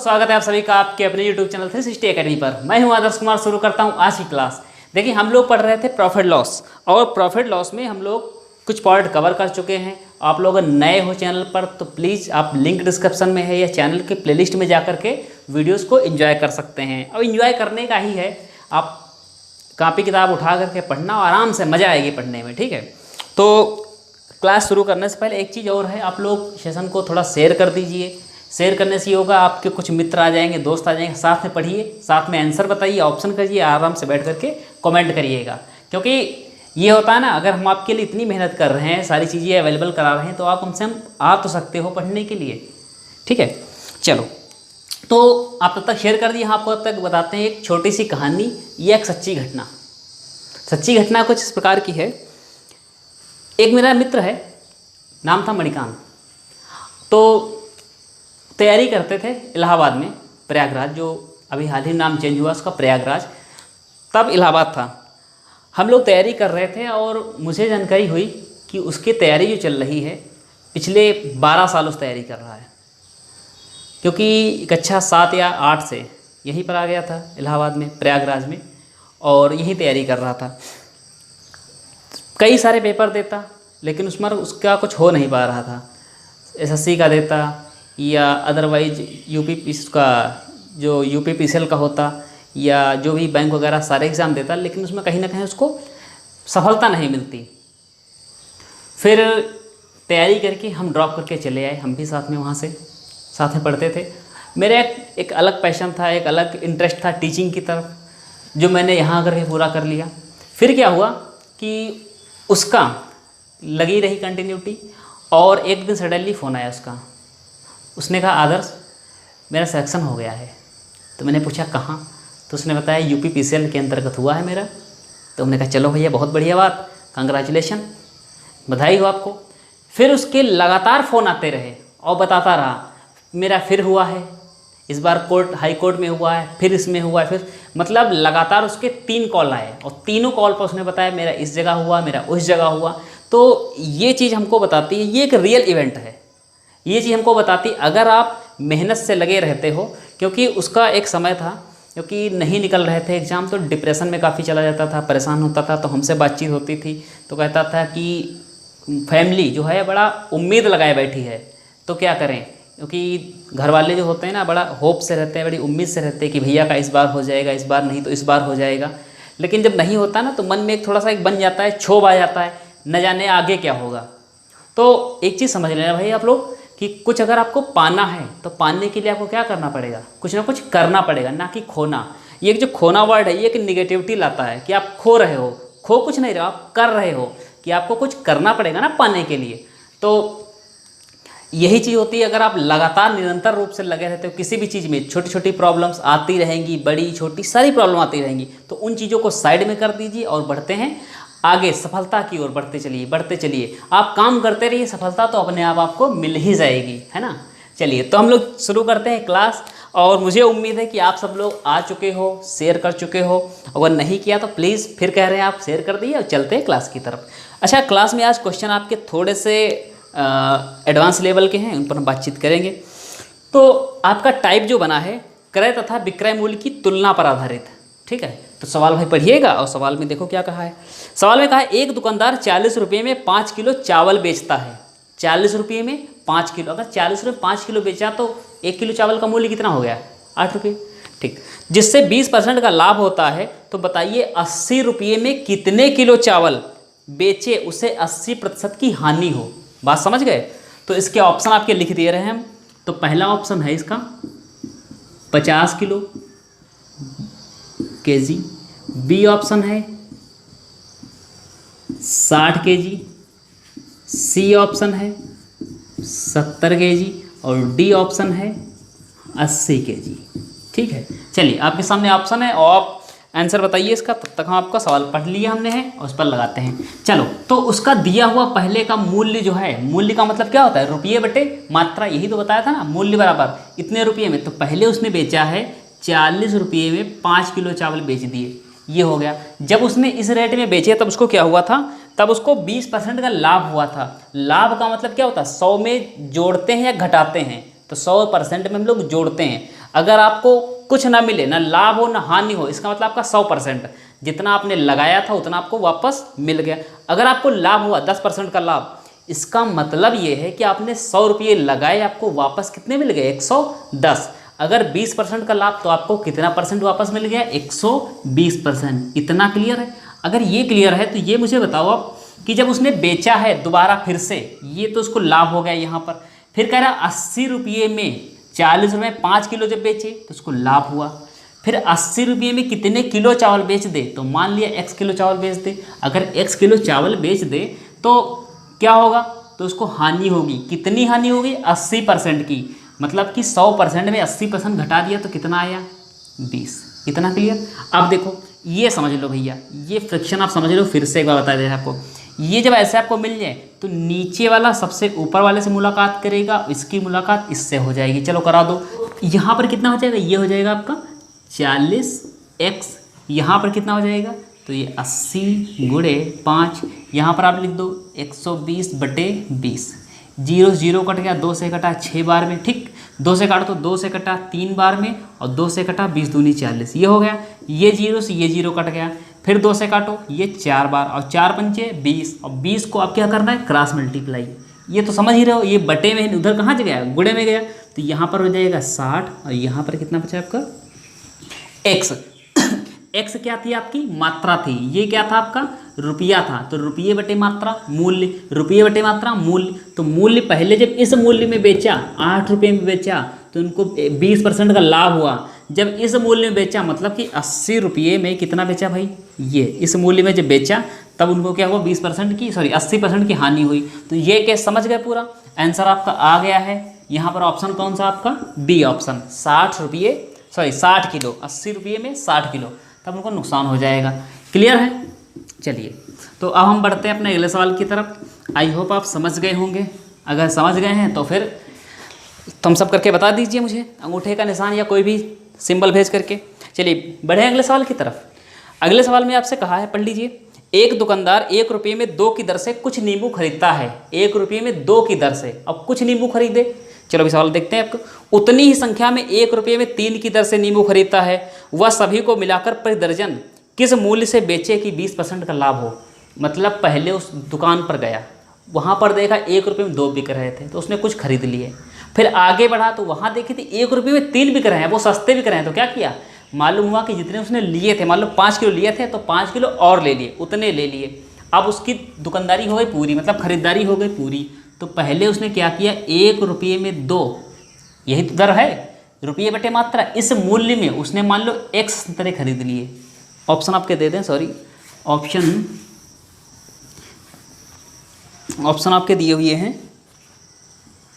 स्वागत है आप सभी का आपके अपने YouTube चैनल 360 एकेडमी पर। मैं हूं आदर्श कुमार। शुरू करता हूं आज की क्लास। देखिए, हम लोग पढ़ रहे थे प्रॉफिट लॉस, और प्रॉफिट लॉस में हम लोग कुछ पॉइंट कवर कर चुके हैं। आप लोग अगर नए हो चैनल पर तो प्लीज़ आप लिंक डिस्क्रिप्शन में है या चैनल के प्लेलिस्ट में जाकर के वीडियोज़ को एंजॉय कर सकते हैं। और एंजॉय करने का ही है, आप कॉपी किताब उठा करके पढ़ना और आराम से मज़ा आएगी पढ़ने में, ठीक है। तो क्लास शुरू करने से पहले एक चीज़ और है, आप लोग सेशन को थोड़ा शेयर कर दीजिए। शेयर करने से ये होगा, आपके कुछ मित्र आ जाएंगे, दोस्त आ जाएंगे, साथ में पढ़िए, साथ में आंसर बताइए, ऑप्शन करिए, आराम से बैठ करके कमेंट करिएगा। क्योंकि ये होता है ना, अगर हम आपके लिए इतनी मेहनत कर रहे हैं, सारी चीज़ें अवेलेबल करा रहे हैं, तो आप हमसे हम आ तो सकते हो पढ़ने के लिए, ठीक है। चलो, तो आप तब तक शेयर कर दिए। आपको अब तक बताते हैं एक छोटी सी कहानी या एक सच्ची घटना। सच्ची घटना कुछ इस प्रकार की है। एक मेरा मित्र है, नाम था मणिकांत। तो तैयारी करते थे इलाहाबाद में, प्रयागराज, जो अभी हाल ही नाम चेंज हुआ उसका प्रयागराज, तब इलाहाबाद था। हम लोग तैयारी कर रहे थे और मुझे जानकारी हुई कि उसकी तैयारी जो चल रही है पिछले 12 सालों से तैयारी कर रहा है। क्योंकि कक्षा 7 या 8 से यहीं पर आ गया था इलाहाबाद में, प्रयागराज में, और यहीं तैयारी कर रहा था। कई सारे पेपर देता, लेकिन उसमें उसका कुछ हो नहीं पा रहा था। एसएससी का देता या अदरवाइज यूपी का जो यूपीपीसीएल का होता, या जो भी बैंक वगैरह सारे एग्ज़ाम देता, लेकिन उसमें कहीं ना कहीं उसको सफलता नहीं मिलती। फिर तैयारी करके हम ड्रॉप करके चले आए, हम भी साथ में वहाँ से साथ में पढ़ते थे। मेरा एक अलग पैशन था, एक अलग इंटरेस्ट था टीचिंग की तरफ, जो मैंने यहाँ आकर के पूरा कर लिया। फिर क्या हुआ कि उसका लगी रही कंटिन्यूटी, और एक दिन सडनली फ़ोन आया उसका। उसने कहा, आदर्श मेरा सिलेक्शन हो गया है। तो मैंने पूछा कहाँ? तो उसने बताया यूपीपीसीएल के अंतर्गत हुआ है मेरा। तो हमने कहा चलो भैया, बहुत बढ़िया बात, कंग्रेचुलेशन, बधाई हो आपको। फिर उसके लगातार फ़ोन आते रहे और बताता रहा मेरा फिर हुआ है, इस बार कोर्ट हाई कोर्ट में हुआ है, फिर इसमें हुआ है, फिर मतलब लगातार उसके 3 कॉल आए, और तीनों कॉल पर उसने बताया मेरा इस जगह हुआ, मेरा उस जगह हुआ। तो ये चीज़ हमको बताती है, ये एक रियल इवेंट है। ये चीज़ हमको बताती, अगर आप मेहनत से लगे रहते हो, क्योंकि उसका एक समय था क्योंकि नहीं निकल रहे थे एग्ज़ाम, तो डिप्रेशन में काफ़ी चला जाता था, परेशान होता था। तो हमसे बातचीत होती थी तो कहता था कि फैमिली जो है बड़ा उम्मीद लगाए बैठी है, तो क्या करें, क्योंकि घर वाले जो होते हैं ना, बड़ा होप से रहते हैं, बड़ी उम्मीद से रहते हैं कि भैया का इस बार हो जाएगा, इस बार नहीं तो इस बार हो जाएगा। लेकिन जब नहीं होता ना, तो मन में एक थोड़ा सा एक बन जाता है, क्षोभ आ जाता है, न जाने आगे क्या होगा। तो एक चीज़ समझ लेना भाई आप लोग, कि कुछ अगर आपको पाना है तो पाने के लिए आपको क्या करना पड़ेगा, कुछ ना कुछ करना पड़ेगा, ना कि खोना। ये जो खोना वर्ड है, ये एक निगेटिविटी लाता है कि आप खो रहे हो। खो कुछ नहीं रहे हो, आप कर रहे हो, कि आपको कुछ करना पड़ेगा ना पाने के लिए। तो यही चीज़ होती है, अगर आप लगातार निरंतर रूप से लगे रहते हो किसी भी चीज़ में, छोटी छोटी प्रॉब्लम्स आती रहेंगी, बड़ी छोटी सारी प्रॉब्लम आती रहेंगी, तो उन चीज़ों को साइड में कर दीजिए और बढ़ते हैं आगे, सफलता की ओर बढ़ते चलिए, बढ़ते चलिए। आप काम करते रहिए, सफलता तो अपने आप आपको मिल ही जाएगी, है ना। चलिए, तो हम लोग शुरू करते हैं क्लास। और मुझे उम्मीद है कि आप सब लोग आ चुके हो, शेयर कर चुके हो। अगर नहीं किया तो प्लीज़ फिर कह रहे हैं आप शेयर कर दिए, और चलते हैं क्लास की तरफ। अच्छा, क्लास में आज क्वेश्चन आपके थोड़े से एडवांस लेवल के हैं, उन पर हम बातचीत करेंगे। तो आपका टाइप जो बना है, क्रय तथा विक्रय मूल्य की तुलना पर आधारित, ठीक है। तो सवाल भाई पढ़िएगा, और सवाल में देखो क्या कहा है। सवाल में कहा है, एक दुकानदार 40 रुपये में 5 किलो चावल बेचता है। 40 रुपये में 5 किलो, अगर 40 रुपये 5 किलो बेचा तो 1 किलो चावल का मूल्य कितना हो गया? 8 रुपये, ठीक। जिससे 20% का लाभ होता है, तो बताइए 80 रुपये में कितने किलो चावल बेचे उसे 80% की हानि हो। बात समझ गए? तो इसके ऑप्शन आपके लिख दिए रहे हैं हम। तो पहला ऑप्शन है इसका 50 किलो केजी, बी ऑप्शन है 60 केजी, सी ऑप्शन है 70 केजी, और डी ऑप्शन है 80 केजी, ठीक है। चलिए, आपके सामने ऑप्शन है और आप आंसर बताइए इसका। तब तक हम आपका सवाल पढ़ लिया हमने है, और उस पर लगाते हैं। चलो, तो उसका दिया हुआ पहले का मूल्य जो है, मूल्य का मतलब क्या होता है? रुपये बटे मात्रा, यही तो बताया था ना, मूल्य बराबर इतने रुपये में। तो पहले उसने बेचा है 40 रुपये में 5 किलो चावल बेच दिए, ये हो गया। जब उसने इस रेट में बेचे तब उसको क्या हुआ था? तब उसको 20% का लाभ हुआ था। लाभ का मतलब क्या होता है? 100 में जोड़ते हैं या घटाते हैं? तो 100% में हम लोग जोड़ते हैं। अगर आपको कुछ ना मिले, ना लाभ हो ना हानि हो, इसका मतलब आपका 100% जितना आपने लगाया था उतना आपको वापस मिल गया। अगर आपको लाभ हुआ 10% का लाभ, इसका मतलब ये है कि आपने 100 रुपये लगाए, आपको वापस कितने मिल गए? 110। अगर 20% का लाभ तो आपको कितना परसेंट वापस मिल गया? 120%। इतना क्लियर है? अगर ये क्लियर है तो ये मुझे बताओ आप कि जब उसने बेचा है दोबारा फिर से, ये तो उसको लाभ हो गया यहाँ पर, फिर कह रहा 80 रुपये में 40 रुपये 5 किलो जब बेचे तो उसको लाभ हुआ। फिर 80 रुपये में कितने किलो चावल बेच दे? तो मान लिया x किलो चावल बेच दे। अगर x किलो चावल बेच दे तो क्या होगा? तो उसको हानि होगी। कितनी हानि होगी? 80% की। मतलब कि 100% में 80% घटा दिया तो कितना आया? 20। इतना क्लियर? अब देखो ये समझ लो भैया, ये फ्रैक्शन आप समझ लो, फिर से एक बार बता दें आपको। ये जब ऐसे आपको मिल जाए तो नीचे वाला सबसे ऊपर वाले से मुलाकात करेगा, इसकी मुलाकात इससे हो जाएगी। चलो करा दो। यहाँ पर कितना हो जाएगा? ये हो जाएगा आपका 40x। यहाँ पर कितना हो जाएगा? तो ये 80 गुणे 5, यहाँ पर आप लिख दो 120/20। 0 0 कट गया, 2 से कटा 6 बार में, ठीक। 2 से काटो तो 2 से कटा 3 बार में, और 2 से कटा 20 दूनी 40, ये हो गया। ये 0 से ये 0 कट गया, फिर 2 से काटो ये 4 बार, और 4 पंचे 20, और 20 को अब क्या करना है? Cross multiply. ये तो समझ ही रहे हो, ये बटे में उधर कहाँ से गया? गुणे में गया। तो यहाँ पर हो जाएगा 60, और यहाँ पर कितना बचा आपका? x। x क्या थी? आपकी मात्रा थी। ये क्या था? आपका रुपया था। तो रुपये बटे मात्रा मूल्य, रुपये बटे मात्रा मूल्य। तो मूल्य पहले जब इस मूल्य में बेचा, 8 रुपये में बेचा, तो उनको 20% का लाभ हुआ। जब इस मूल्य में बेचा, मतलब कि 80 रुपये में कितना बेचा भाई? ये इस मूल्य में जब बेचा तब उनको क्या हुआ? 20% की, सॉरी 80% की हानि हुई। तो ये केस समझ गए पूरा? आंसर आपका आ गया है। यहाँ पर ऑप्शन कौन सा आपका? B option. 60 किलो, 80 रुपये में 60 किलो, तब उनको नुकसान हो जाएगा। क्लियर है? चलिए, तो अब हम बढ़ते हैं अपने अगले सवाल की तरफ। आई होप आप समझ गए होंगे। अगर समझ गए हैं तो फिर थम्स अप करके बता दीजिए मुझे, अंगूठे का निशान या कोई भी सिंबल भेज करके। चलिए बढ़े अगले सवाल की तरफ। अगले सवाल में आपसे कहा है, पढ़ लीजिए। एक दुकानदार 1 रुपये में 2 की दर से कुछ नींबू खरीदता है। 1 रुपये में 2 की दर से अब कुछ नींबू खरीदे। चलो अभी सवाल देखते हैं आपको। उतनी ही संख्या में 1 रुपये में 3 की दर से नींबू खरीदता है। वह सभी को मिलाकर प्रति दर्जन किस मूल्य से बेचे कि 20% का लाभ हो? मतलब पहले उस दुकान पर गया, वहाँ पर देखा 1 रुपये में 2 बिक रहे थे, तो उसने कुछ खरीद लिए। फिर आगे बढ़ा तो वहाँ देखे थे 1 रुपये में 3 बिक रहे हैं, वो सस्ते बिक रहे हैं। तो क्या किया? मालूम हुआ कि जितने उसने लिए थे, मान लो 5 किलो लिए थे, तो 5 किलो और ले लिए, उतने ले लिए। अब उसकी दुकानदारी हो गई पूरी, मतलब खरीदारी हो गई पूरी। तो पहले उसने क्या किया? 1 रुपये में 2, यही तो दर है, रुपये बटे मात्रा। इस मूल्य में उसने मान लो x संतरे खरीद लिए। ऑप्शन आपके दे दें, सॉरी ऑप्शन आपके दिए हुए हैं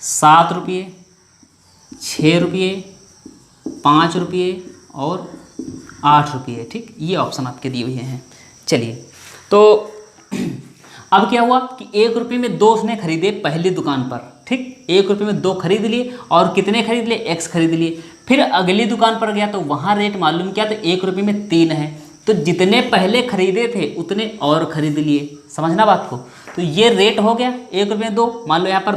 7 रुपये, 6 रुपये, 5 रुपये और 8 रुपये, ठीक। ये ऑप्शन आपके दिए हुए हैं। चलिए, तो अब क्या हुआ कि 1 रुपये में 2 उसने खरीदे पहली दुकान पर, ठीक। 1 रुपये में 2 खरीद लिए, और कितने खरीद लिए? x खरीद लिए। फिर अगली दुकान पर गया तो वहाँ रेट मालूम किया तो 1 रुपये में 3 है, तो जितने पहले खरीदे थे उतने और खरीद लिए। समझना बात को? तो ये रेट हो गया 1 रुपये में 2। मान लो यहाँ पर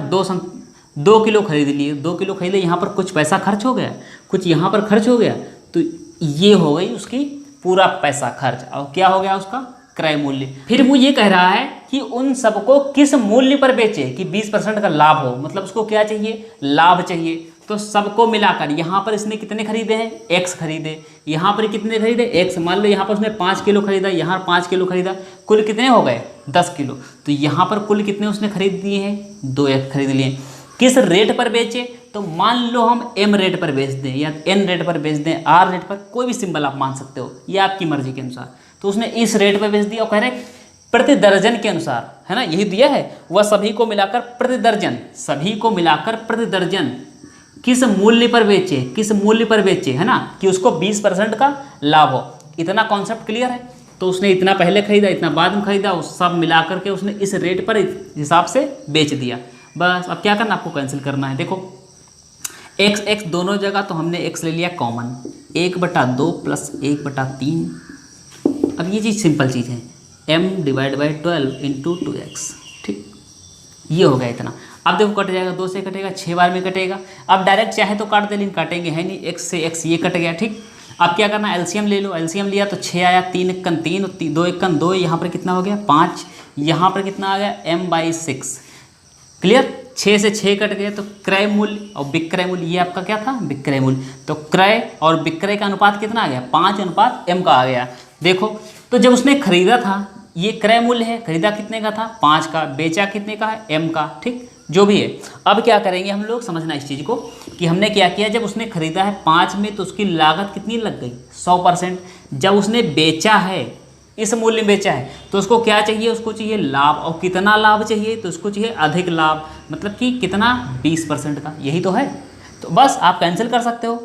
2 किलो खरीद लिए, 2 किलो खरीदे, यहाँ पर कुछ पैसा खर्च हो गया, कुछ यहाँ पर खर्च हो गया, तो ये हो गई उसकी पूरा पैसा खर्च। और क्या हो गया? उसका क्रय मूल्य। फिर वो ये कह रहा है कि उन सबको किस मूल्य पर बेचे कि 20% का लाभ हो। मतलब उसको क्या चाहिए? लाभ चाहिए। तो सबको मिलाकर यहाँ पर इसने कितने खरीदे हैं? x खरीदे। यहाँ पर कितने खरीदे? x। मान लो यहाँ पर उसने 5 किलो खरीदा, यहाँ 5 किलो खरीदा, कुल कितने हो गए? 10 किलो। तो यहाँ पर कुल कितने उसने खरीद दिए हैं? 2x खरीद लिए। किस रेट पर बेचे? तो मान लो हम m रेट पर बेच दें, या n रेट पर बेच दें, r रेट पर, कोई भी सिंबल आप मान सकते हो, ये आपकी मर्जी के अनुसार। तो उसने इस रेट पर बेच दिया, और कह रहे प्रति दर्जन के अनुसार, है ना, यही दिया है। वह सभी को मिलाकर प्रति दर्जन, सभी को मिलाकर प्रति दर्जन किस मूल्य पर बेचे, किस मूल्य पर बेचे, है ना, कि उसको 20% का लाभ हो। इतना कॉन्सेप्ट क्लियर है? तो उसने इतना पहले खरीदा, इतना बाद में खरीदा, उस सब मिला करके उसने इस रेट पर हिसाब से बेच दिया। बस अब क्या करना? आपको कैंसिल करना है। देखो x दोनों जगह तो हमने x ले लिया कॉमन, 1/2 प्लस 1/3। अब ये चीज़ सिंपल चीज़ है, m/12 × 2x, ठीक। ये हो गया इतना। अब देखो कट जाएगा, 2 से कटेगा, 6 बार में कटेगा। अब डायरेक्ट चाहे तो काट दे, लेकिन काटेंगे है नहीं, x से x ये कट गया। ठीक, अब क्या करना, एलसीएम ले लो। एलसीएम लिया तो 6 आया, 3 एकन 3, 2 एकन 2, यहाँ पर कितना हो गया 5, यहाँ पर कितना आ गया m/6। क्लियर, 6 से 6 कट गए तो क्रय मूल्य और विक्रय मूल्य, ये आपका क्या था विक्रय मूल्य। तो क्रय और विक्रय का अनुपात कितना आ गया 5:m का आ गया। देखो तो जब उसने खरीदा था, ये क्रय मूल्य है, खरीदा कितने का था 5 का, बेचा कितने का है m का। ठीक, जो भी है। अब क्या करेंगे हम लोग, समझना इस चीज़ को कि हमने क्या किया, जब उसने खरीदा है 5 में तो उसकी लागत कितनी लग गई 100%। जब उसने बेचा है, इस मूल्य में बेचा है, तो उसको क्या चाहिए, उसको चाहिए लाभ। और कितना लाभ चाहिए, तो उसको चाहिए अधिक लाभ, मतलब कि कितना 20% का, यही तो है। तो बस आप कैंसिल कर सकते हो,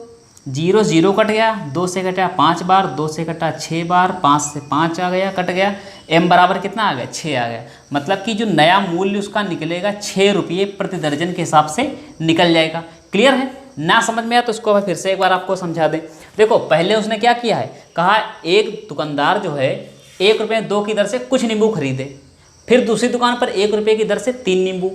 0 0 कट गया, 2 से कटा 5 बार, 2 से कटा 6 बार, 5 से 5 आ गया, कट गया, m बराबर कितना आ गया 6 आ गया। मतलब कि जो नया मूल्य उसका निकलेगा 6 रुपये प्रति दर्जन के हिसाब से निकल जाएगा। क्लियर है, ना समझ में आया तो इसको फिर से एक बार आपको समझा दें। देखो पहले उसने क्या किया है, कहा एक दुकानदार जो है 1 रुपये 2 की दर से कुछ नींबू खरीदे, फिर दूसरी दुकान पर 1 रुपये की दर से 3 नींबू,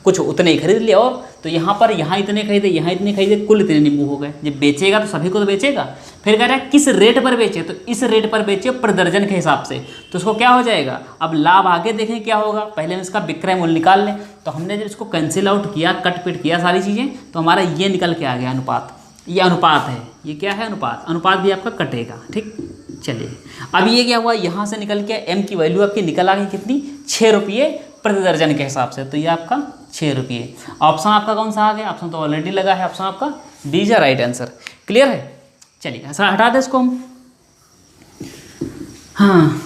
कुछ उतने ही खरीद लिया। और तो यहाँ पर यहाँ इतने खरीदे, यहाँ इतने खरीदे, कुल इतने नींबू हो गए। जब बेचेगा तो सभी को तो बेचेगा। फिर कह रहा है किस रेट पर बेचे, तो इस रेट पर बेचे प्रति दर्जन के हिसाब से। तो उसको क्या हो जाएगा, अब लाभ आगे देखें क्या होगा, पहले हम इसका विक्रय मूल्य निकाल लें। तो हमने जब इसको कैंसिल आउट किया, कट पिट किया सारी चीज़ें, तो हमारा ये निकल के आ गया अनुपात। ये अनुपात है, ये क्या है अनुपात, अनुपात भी आपका कटेगा। ठीक, चलिए अब ये क्या हुआ, यहाँ से निकल के m की वैल्यू आपकी निकल आ गई कितनी 6 रुपये प्रति दर्जन के हिसाब से। तो ये आपका 6 रुपये। ऑप्शन आपका कौन सा आ गया, ऑप्शन तो ऑलरेडी लगा है, ऑप्शन आपका D is right answer. Clear है, चलिए ऐसा हटा दे इसको हम। हाँ,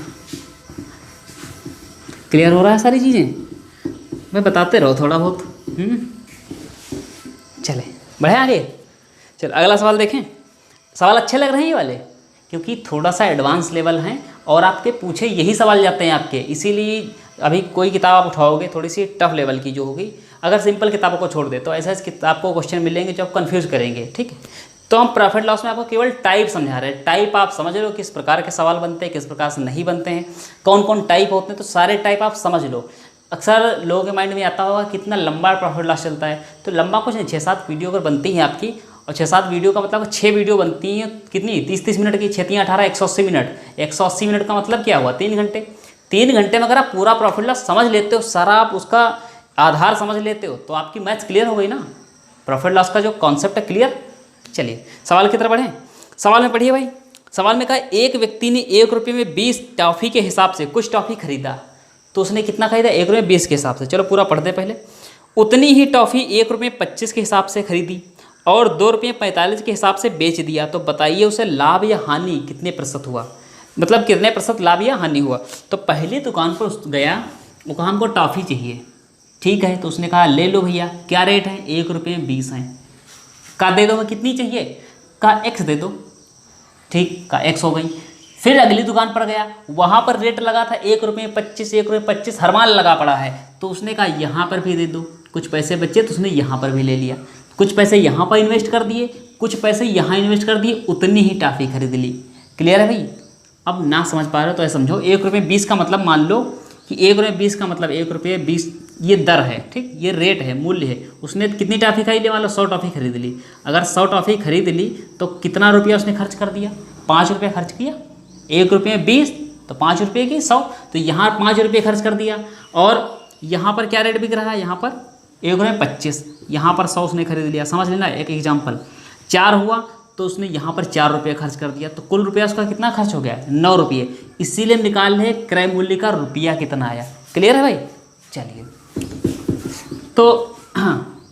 क्लियर हो रहा है सारी चीज़ें, मैं बताते रहो थोड़ा बहुत। चले बढ़े आगे, चलो अगला सवाल देखें। सवाल अच्छे लग रहे हैं ये वाले, क्योंकि थोड़ा सा एडवांस लेवल हैं और आपके पूछे यही सवाल जाते हैं आपके, इसीलिए अभी कोई किताब आप उठाओगे थोड़ी सी टफ लेवल की जो होगी, अगर सिंपल किताबों को छोड़ दे तो ऐसा इस किताब को क्वेश्चन मिलेंगे जो आप कंफ्यूज करेंगे। ठीक है, तो हम प्रॉफिट लॉस में आपको केवल टाइप समझा रहे हैं। टाइप आप समझ लो किस प्रकार के सवाल बनते हैं, किस प्रकार से नहीं बनते हैं, कौन कौन टाइप होते हैं, तो सारे टाइप आप समझ लो। अक्सर लोगों के माइंड में आता होगा कितना लंबा प्रॉफिट लॉस चलता है, तो लंबा कुछ नहीं, 6-7 वीडियो अगर बनती हैं आपकी, और 6-7 वीडियो का मतलब 6 वीडियो बनती हैं कितनी 30-30 मिनट की, 6 18 180 मिनट। 180 मिनट का मतलब क्या हुआ 3 घंटे। 3 घंटे में अगर आप पूरा प्रॉफिट लॉस समझ लेते हो, सारा आप उसका आधार समझ लेते हो, तो आपकी मैथ्स क्लियर हो गई ना, प्रॉफिट लॉस का जो कॉन्सेप्ट है क्लियर। चलिए सवाल की तरफ बढ़ें। सवाल में पढ़िए भाई, सवाल में कहा एक व्यक्ति ने 1 रुपये में 20 टॉफ़ी के हिसाब से कुछ टॉफ़ी खरीदा, तो उसने कितना खरीदा 1 रुपये 20 के हिसाब से। चलो पूरा पढ़ते पहले। उतनी ही टॉफ़ी 1 रुपये 25 के हिसाब से खरीदी और 2 रुपये 45 के हिसाब से बेच दिया, तो बताइए उसे लाभ या हानि कितने प्रतिशत हुआ, मतलब कितने प्रतिशत लाभ या हानि हुआ। तो पहली दुकान पर गया, वो कहा हमको टॉफ़ी चाहिए, ठीक है, तो उसने कहा ले लो भैया, क्या रेट है 1 रुपये 20 है, का दे दो, मैं कितनी चाहिए, का x दे दो, ठीक, का x हो गई। फिर अगली दुकान पर गया, वहाँ पर रेट लगा था 1 रुपये 25, 1 रुपये 25 हर माल लगा पड़ा है, तो उसने कहा यहाँ पर भी दे दो। कुछ पैसे बचे तो उसने यहाँ पर भी ले लिया, कुछ पैसे यहाँ पर इन्वेस्ट कर दिए, कुछ पैसे यहाँ इन्वेस्ट कर दिए, उतनी ही टॉफ़ी खरीद ली। क्लियर है भाई। अब ना समझ पा रहे हो तो ऐसा समझो, 1 रुपये 20 का मतलब मान लो कि 1 रुपये 20 का मतलब 1 रुपये 20 ये दर है, ठीक, ये रेट है, मूल्य है। उसने कितनी टॉफ़ी खरीद ली, मान लो 100 टॉफ़ी खरीद ली। अगर 100 टॉफ़ी खरीद ली तो कितना रुपया उसने खर्च कर दिया, 5 रुपये खर्च किया। 1 रुपये 20 तो 5 रुपये की 100, तो यहाँ 5 रुपये खर्च कर दिया। और यहाँ पर क्या रेट बिक रहा है, यहाँ पर 1 रुपये 25, यहाँ पर 100 उसने खरीद लिया। समझ लेना, एक एग्जाम्पल 4 हुआ तो उसने यहाँ पर 4 रुपये खर्च कर दिया, तो कुल रुपया उसका कितना खर्च हो गया 9 रुपये। इसीलिए हम निकाल रहे क्रय मूल्य का रुपया कितना आया। क्लियर है भाई। चलिए तो हाँ,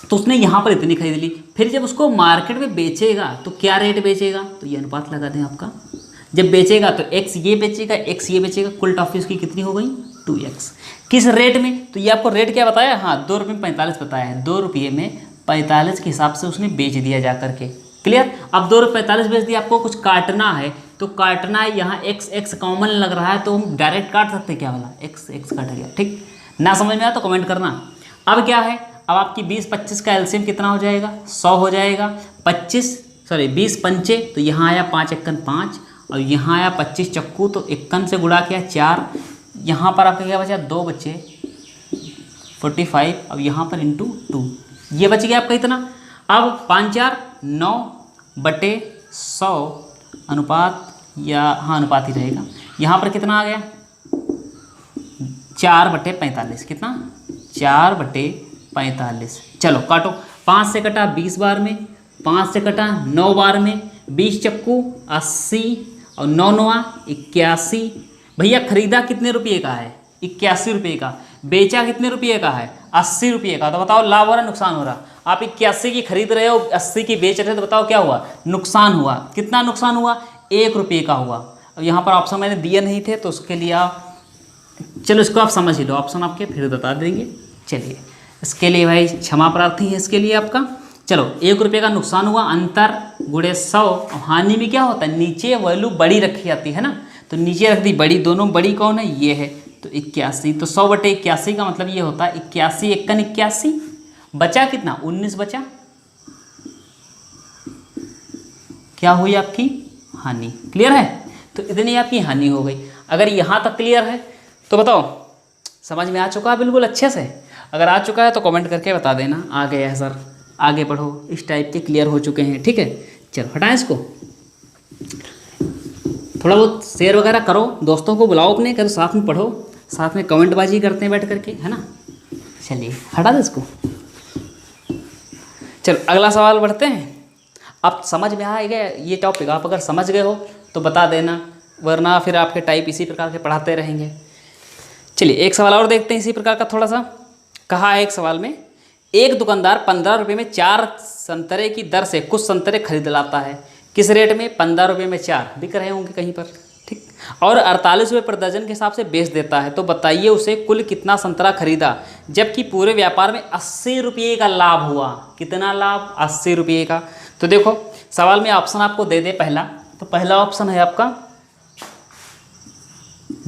तो उसने यहाँ पर इतनी खरीद ली। फिर जब उसको मार्केट में बेचेगा तो क्या रेट बेचेगा, तो ये अनुपात लगा दें आपका। जब बेचेगा तो x ये बेचेगा, x ये बेचेगा, कुल टॉफ़ी उसकी कितनी हो गई 2x। किस रेट में, तो ये आपको रेट क्या बताया, हाँ 2 रुपये 45 बताया है। 2 रुपये में 45 के हिसाब से उसने बेच दिया जा करके। क्लियर। अब 2 रुपये 45 बेच दिया, आपको कुछ काटना है तो काटना है, यहाँ x कॉमन लग रहा है तो हम डायरेक्ट काट सकते हैं, क्या वाला x कट गया, ठीक। ना समझ में आया तो कमेंट करना। अब क्या है, अब आपकी 20-25 का एलसीएम कितना हो जाएगा 100 हो जाएगा। 20 पंचे, तो यहाँ आया 5 एकन 5 और यहाँ आया 25 चक्कू, तो 51 से गुणा किया 4, यहाँ पर आपका क्या बचा 2 बच्चे 45, अब यहाँ पर इंटू 2, ये बच गया आपका इतना। अब 5 4 9 बटे 100 अनुपात, या हाँ अनुपात ही रहेगा। यहाँ पर कितना आ गया 4/45, कितना 4/45। चलो काटो, 5 से कटा 20 बार में, 5 से कटा 9 बार में, 20 चक्कू 80 और 9 9 81। भैया खरीदा कितने रुपये का है 81 रुपये का, बेचा कितने रुपये का है 80 रुपये का। तो बताओ लाभ हो रहा नुकसान हो रहा। आप 81 की खरीद रहे हो, 80 की बेच रहे हो, तो बताओ क्या हुआ, नुकसान हुआ। कितना नुकसान हुआ, 1 रुपये का हुआ। अब यहाँ पर ऑप्शन मैंने दिए नहीं थे तो उसके लिए आप, चलो इसको आप समझ ही लो, ऑप्शन आपके फिर बता देंगे। चलिए इसके लिए भाई क्षमा प्रार्थी है इसके लिए आपका। चलो 1 रुपये का नुकसान हुआ, अंतर गुणे 100। हानि में क्या होता है, नीचे वैल्यू बड़ी रखी जाती है ना, तो नीचे रख दी बड़ी, दोनों बड़ी कौन है, ये है, तो 81। तो 100/81 का मतलब ये होता है 81 एकन 81, बचा कितना 19 बचा, क्या हुई आपकी हानि। क्लियर है, तो इतनी आपकी हानि हो गई। अगर यहाँ तक क्लियर है तो बताओ समझ में आ चुका है बिल्कुल अच्छे से। अगर आ चुका है तो कमेंट करके बता देना आ गया है सर, आगे बढ़ो, इस टाइप के क्लियर हो चुके हैं। ठीक है, चलो हटाएं इसको, थोड़ा बहुत शेयर वगैरह करो, दोस्तों को बुलाओ अपने, करो साथ में पढ़ो, साथ में कमेंटबाजी करते हैं बैठ करके, है ना। चलिए हटा दो इसको। चलो अगला सवाल बढ़ते हैं। आप समझ में आएगा ये टॉपिक, आप अगर समझ गए हो तो बता देना, वरना फिर आपके टाइप इसी प्रकार के पढ़ाते रहेंगे। चलिए एक सवाल और देखते हैं इसी प्रकार का थोड़ा सा। कहा है एक सवाल में, एक दुकानदार 15 रुपये में 4 संतरे की दर से कुछ संतरे खरीद लाता है। किस रेट में, 15 रुपये में 4 बिक रहे होंगे कहीं पर, ठीक, और 48 रुपये पर दर्जन के हिसाब से बेच देता है। तो बताइए उसे कुल कितना संतरा खरीदा, जबकि पूरे व्यापार में 80 रुपये का लाभ हुआ। कितना लाभ, 80 रुपये का। तो देखो सवाल में ऑप्शन आपको दे दे पहला, तो पहला ऑप्शन है आपका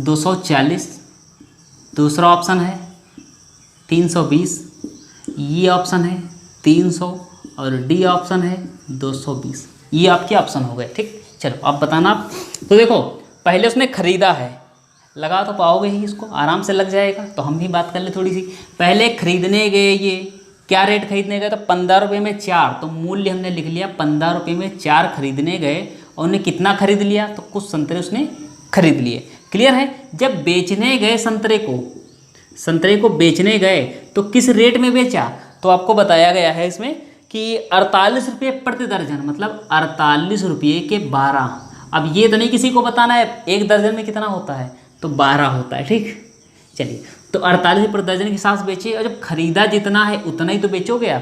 240, दूसरा ऑप्शन है 320, ये ऑप्शन है 300 और डी ऑप्शन है 220। ये आपके ऑप्शन हो गए। ठीक, चलो आप बताना आप। तो देखो पहले उसने खरीदा है, लगा तो पाओगे ही, इसको आराम से लग जाएगा। तो हम भी बात कर ले थोड़ी सी। पहले खरीदने गए, ये क्या रेट खरीदने गए, तो 15 रुपये में 4, तो मूल्य हमने लिख लिया 15 रुपये में 4 खरीदने गए, और उन्हें कितना खरीद लिया, तो कुछ संतरे उसने खरीद लिए। क्लियर है। जब बेचने गए संतरे को बेचने गए तो किस रेट में बेचा, तो आपको बताया गया है इसमें कि 48 रुपये प्रति दर्जन, मतलब 48 रुपये के 12। अब ये तो नहीं किसी को बताना है एक दर्जन में कितना होता है, तो 12 होता है। ठीक, चलिए तो 48 प्रति दर्जन के हिसाब से बेचे, और जब खरीदा जितना है उतना ही तो बेचोगे आप।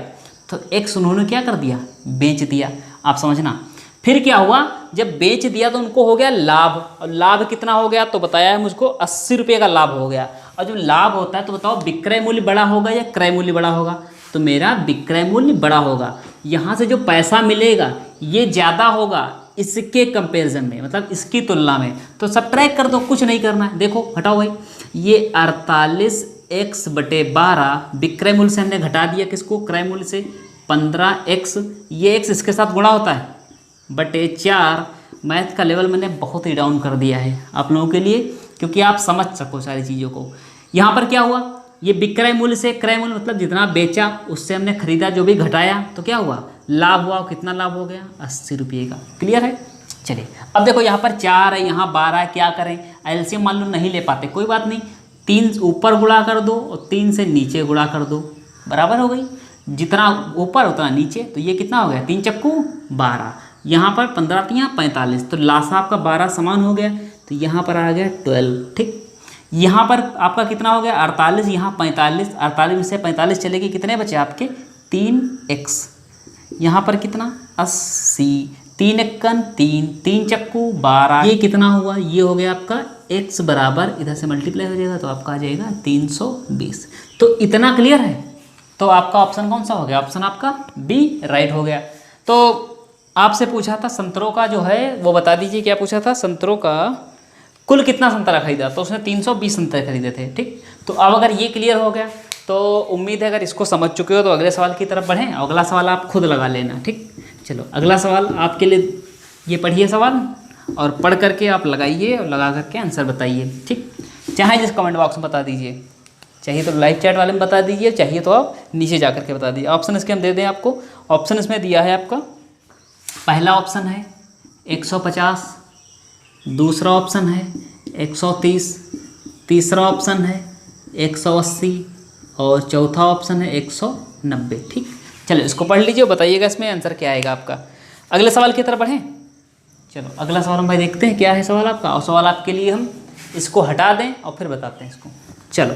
तो एक्स उन्होंने क्या कर दिया, बेच दिया। आप समझना, फिर क्या हुआ, जब बेच दिया तो उनको हो गया लाभ। और लाभ कितना हो गया, तो बताया है मुझको 80 रुपये का लाभ हो गया। और जब लाभ होता है तो बताओ विक्रय मूल्य बड़ा होगा या क्रय मूल्य बड़ा होगा, तो मेरा विक्रय मूल्य बड़ा होगा। यहाँ से जो पैसा मिलेगा ये ज़्यादा होगा इसके कंपैरिजन में, मतलब इसकी तुलना में। तो सब्ट्रैक्ट कर दो, कुछ नहीं करना है। देखो हटाओ भाई, ये 48x/12 विक्रय मूल्य से हमने घटा दिया, किसको, क्रय मूल्य से 15x, ये x इसके साथ गुणा होता है बटे 4। मैथ का लेवल मैंने बहुत ही डाउन कर दिया है आप लोगों के लिए, क्योंकि आप समझ सको सारी चीज़ों को। यहाँ पर क्या हुआ, ये विक्रय मूल्य से क्रय मूल्य, मतलब जितना बेचा उससे हमने खरीदा जो भी घटाया, तो क्या हुआ, लाभ हुआ। कितना लाभ हो गया, 80 रुपये का। क्लियर है। चलिए अब देखो यहाँ पर 4 है, यहाँ 12 है, क्या करें, एलसीएम मान लो नहीं ले पाते, कोई बात नहीं, 3 ऊपर गुणा कर दो और 3 से नीचे गुणा कर दो, बराबर हो गई। जितना ऊपर उतना नीचे, तो ये कितना हो गया, 3 चक्कू 12, यहाँ पर 15 यहाँ 45, तो लासा आपका 12 समान हो गया, तो यहाँ पर आ गया 12। ठीक, यहाँ पर आपका कितना हो गया 48, यहाँ 45, 48 में से 45 चलेगी, कितने बचे आपके 3x, यहाँ पर कितना 80, 3 एकन 3, 3 चक्कू 12, ये कितना हुआ, ये हो गया आपका x बराबर, इधर से मल्टीप्लाई हो जाएगा तो आपका आ जाएगा 320। तो इतना क्लियर है। तो आपका ऑप्शन कौन सा हो गया, ऑप्शन आपका बी राइट हो गया। तो आपसे पूछा था संतरों का जो है वो बता दीजिए, क्या पूछा था, संतरों का कुल कितना संतरा खरीदा, तो उसने 320 संतरे खरीदे थे। ठीक, तो अब अगर ये क्लियर हो गया तो उम्मीद है अगर इसको समझ चुके हो तो अगले सवाल की तरफ बढ़ें। अगला सवाल आप खुद लगा लेना। ठीक, चलो अगला सवाल आपके लिए, ये पढ़िए सवाल और पढ़ करके आप लगाइए और लगा करके आंसर बताइए। ठीक, चाहे जिस कमेंट बॉक्स में बता दीजिए। चाहिए तो लाइव चैट वाले में बता दीजिए, चाहिए तो आप नीचे जा करके बता दीजिए। ऑप्शन इसके हम दे दें आपको। ऑप्शन इसमें दिया है आपका, पहला ऑप्शन है 150, दूसरा ऑप्शन है 130, तीसरा ऑप्शन है 180 और चौथा ऑप्शन है 190। ठीक, चलो इसको पढ़ लीजिए, बताइएगा इसमें आंसर क्या आएगा आपका। अगले सवाल की तरफ बढ़ें। चलो अगला सवाल हम भाई देखते हैं क्या है सवाल आपका, और सवाल आपके लिए हम इसको हटा दें और फिर बताते हैं इसको। चलो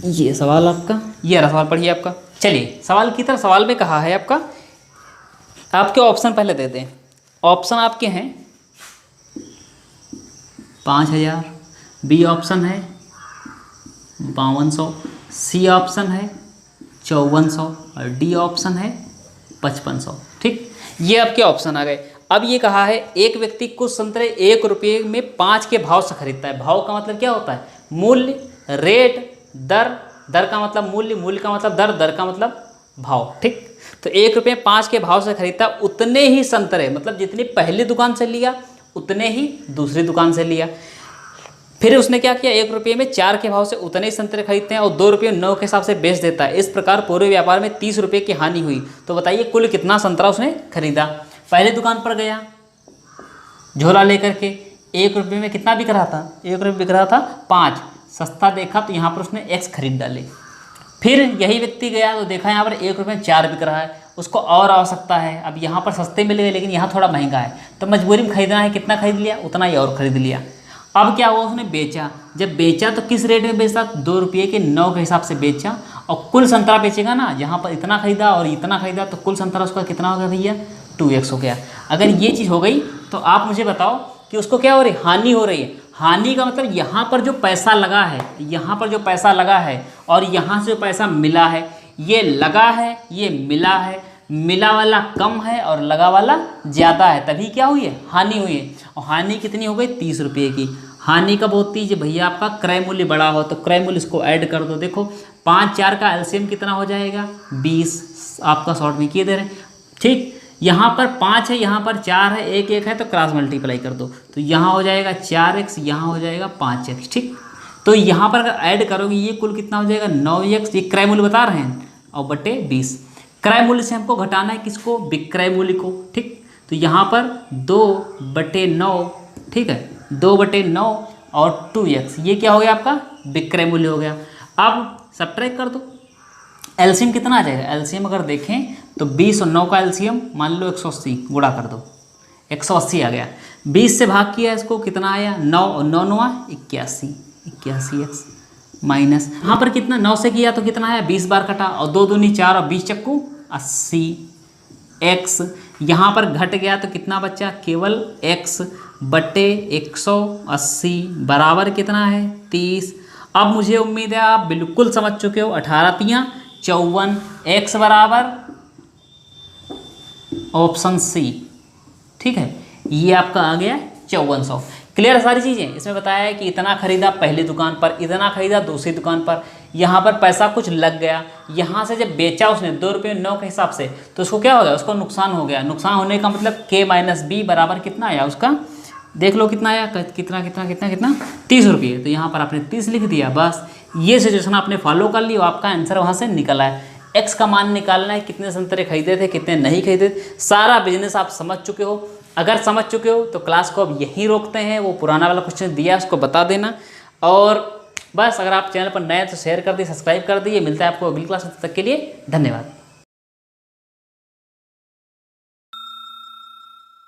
ये सवाल आपका, ये रहा सवाल, पढ़िए आपका। चलिए सवाल की तरफ। सवाल में कहा है आपका, आपके ऑप्शन पहले दे दें। ऑप्शन आपके हैं 5000, बी ऑप्शन है 5200, सी ऑप्शन है 5400 और डी ऑप्शन है 5500। ठीक, ये आपके ऑप्शन आ गए। अब ये कहा है एक व्यक्ति कुछ संतरे 1 रुपये में 5 के भाव से खरीदता है। भाव का मतलब क्या होता है? मूल्य, रेट, दर, दर का मतलब मूल्य, मूल्य का मतलब दर, दर का मतलब भाव। ठीक, तो 1 रुपये 5 के भाव से खरीदता, उतने ही संतरे, मतलब जितनी पहली दुकान से लिया उतने ही दूसरी दुकान से लिया। फिर उसने क्या किया, 1 रुपये में 4 के भाव से उतने ही संतरे खरीदते हैं और 2 रुपये 9 के हिसाब से बेच देता है। इस प्रकार पूरे व्यापार में 30 रुपये की हानि हुई। तो बताइए कुल कितना संतरा उसने खरीदा। पहले दुकान पर गया झोला लेकर के, 1 रुपये में कितना बिक रहा था? 1 रुपये बिक रहा था 5, सस्ता देखा तो यहाँ पर उसने X खरीद डाले। फिर यही व्यक्ति गया तो देखा यहाँ पर 1 रुपये में 4 बिक रहा है, उसको और आवश्यकता है। अब यहाँ पर सस्ते मिल गए लेकिन यहाँ थोड़ा महंगा है, तो मजबूरी में खरीदना है, कितना खरीद लिया? उतना ही और खरीद लिया। अब क्या हुआ, उसने बेचा। जब बेचा तो किस रेट में बेचा? 2 रुपये के 9 के हिसाब से बेचा। और कुल संतरा बेचेगा ना, यहाँ पर इतना खरीदा और इतना खरीदा, तो कुल संतरा उसका कितना हो गया भैया? 2x हो गया। अगर ये चीज़ हो गई तो आप मुझे बताओ कि उसको क्या हो रही है? हानि हो रही है। हानि का मतलब यहाँ पर जो पैसा लगा है, यहाँ पर जो पैसा लगा है और यहाँ से जो पैसा मिला है, ये लगा है, ये मिला है, मिला वाला कम है और लगा वाला ज़्यादा है, तभी क्या हुई है? हानि हुई है। और हानि कितनी हो गई? 30 रुपये की। हानि कब होती है? जब भैया आपका क्रय मूल्य बड़ा हो। तो क्रय मूल्य इसको ऐड कर दो। देखो 5 4 का एलसीएम कितना हो जाएगा? 20। आपका शॉर्ट में किए दे रहे हैं। ठीक, यहाँ पर 5 है, यहाँ पर 4 है, 1 1 है, तो क्रॉस मल्टीप्लाई कर दो। तो यहाँ हो जाएगा 4x, यहाँ हो जाएगा 5x। ठीक, तो यहाँ पर अगर ऐड करोगे ये कुल कितना हो जाएगा? 9x। ये क्रय मूल्य बता रहे हैं और बटे 20। क्रय मूल्य से हमको घटाना है किसको? विक्रय मूल्य को। ठीक, तो यहाँ पर 2/9, ठीक है, 2/9 और 2x, ये क्या हो गया आपका? विक्रय मूल्य हो गया। अब सब्ट्रैक्ट कर दो, एलसीएम कितना आ जाएगा? एलसीएम अगर देखें तो 20 और 9 का एलसीएम मान लो 180, गुणा कर दो, 180 आ गया। 20 से भाग किया इसको, कितना आया? 9 और 9 9 81, 81x माइनस यहाँ पर कितना? 9 से किया तो कितना आया? 20 बार कटा और 2 दूनी 4 और 20 चक्कू 80 x। यहाँ पर घट गया तो कितना बचा? केवल x बटे 180 बराबर कितना है? 30। अब मुझे उम्मीद है आप बिल्कुल समझ चुके हो। 18 तियाँ 54, x बराबर ऑप्शन सी। ठीक है, ये आपका आ गया 5400। क्लियर सारी चीज़ें। इसमें बताया है कि इतना खरीदा पहली दुकान पर, इतना खरीदा दूसरी दुकान पर, यहाँ पर पैसा कुछ लग गया, यहाँ से जब बेचा उसने 2 रुपये 9 के हिसाब से, तो उसको क्या हो गया? उसको नुकसान हो गया। नुकसान होने का मतलब k माइनस बी बराबर कितना आया उसका? देख लो कितना आया, कितना कितना कितना कितना 30 रुपये। तो यहाँ पर आपने 30 लिख दिया। बस ये सिचुएशन आपने फॉलो कर ली और आपका आंसर वहाँ से निकला है। एक्स का मान निकालना है, कितने संतरे खरीदे थे, कितने नहीं खरीदे। सारा बिजनेस आप समझ चुके हो। अगर समझ चुके हो तो क्लास को अब यहीं रोकते हैं। वो पुराना वाला क्वेश्चन दिया उसको बता देना। और बस अगर आप चैनल पर नए तो शेयर कर दिए, सब्सक्राइब कर दिए। मिलता है आपको अगली क्लास में, तब तक के लिए धन्यवाद।